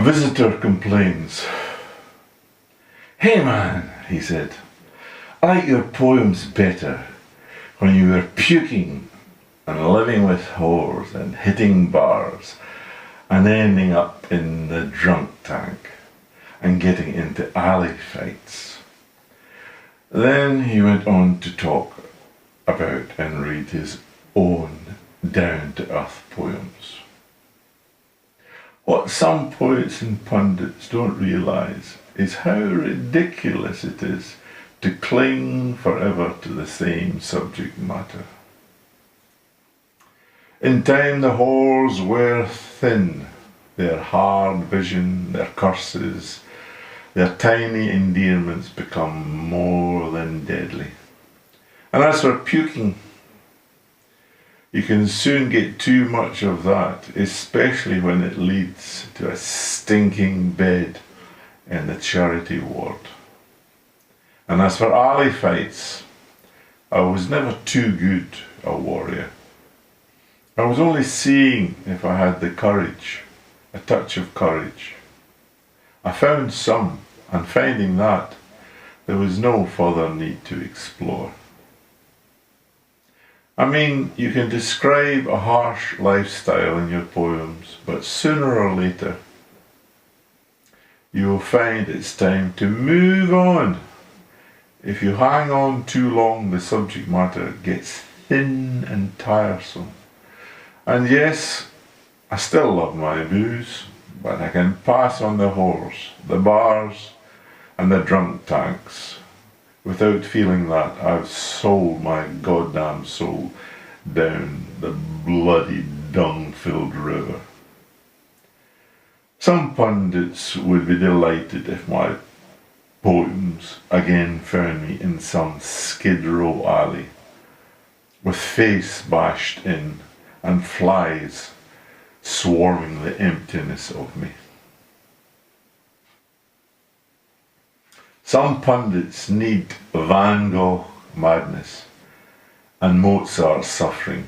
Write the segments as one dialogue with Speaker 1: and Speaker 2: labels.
Speaker 1: A visitor complains. "Hey man," he said, "I like your poems better when you were puking and living with whores and hitting bars and ending up in the drunk tank and getting into alley fights." Then he went on to talk about and read his own down-to-earth poems. What some poets and pundits don't realise is how ridiculous it is to cling forever to the same subject matter. In time the whores wear thin, their hard vision, their curses, their tiny endearments become more than deadly. And as for puking, you can soon get too much of that, especially when it leads to a stinking bed in the charity ward. And as for alley fights, I was never too good a warrior. I was only seeing if I had the courage, a touch of courage. I found some, and finding that, there was no further need to explore. I mean, you can describe a harsh lifestyle in your poems, but sooner or later, you will find it's time to move on. If you hang on too long, the subject matter gets thin and tiresome. And yes, I still love my booze, but I can pass on the whores, the bars, and the drunk tanks without feeling that I've sold my goddamn soul down the bloody dung-filled river. Some pundits would be delighted if my poems again found me in some Skid Row alley, with face bashed in and flies swarming the emptiness of me. Some pundits need Van Gogh madness and Mozart suffering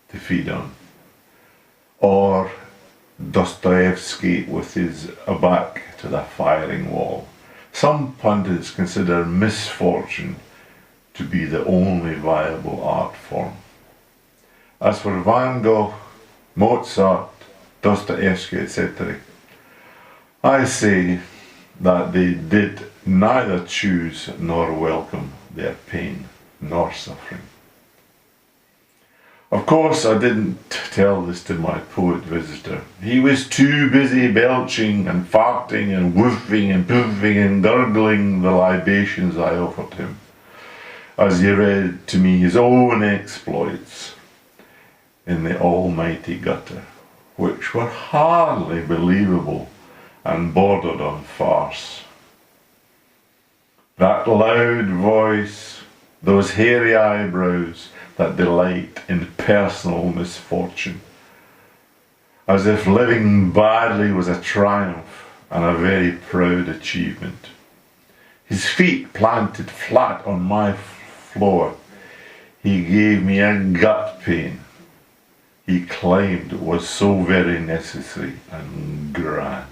Speaker 1: to feed on, or Dostoevsky with his back to the firing wall. Some pundits consider misfortune to be the only viable art form. As for Van Gogh, Mozart, Dostoevsky, etc., I say that they did neither choose nor welcome their pain nor suffering. Of course, I didn't tell this to my poet visitor. He was too busy belching and farting and woofing and poofing and gurgling the libations I offered him, as he read to me his own exploits in the almighty gutter, which were hardly believable and bordered on farce. That loud voice, those hairy eyebrows that delight in personal misfortune, as if living badly was a triumph and a very proud achievement. His feet planted flat on my floor, he gave me a gut pain he claimed was so very necessary and grand.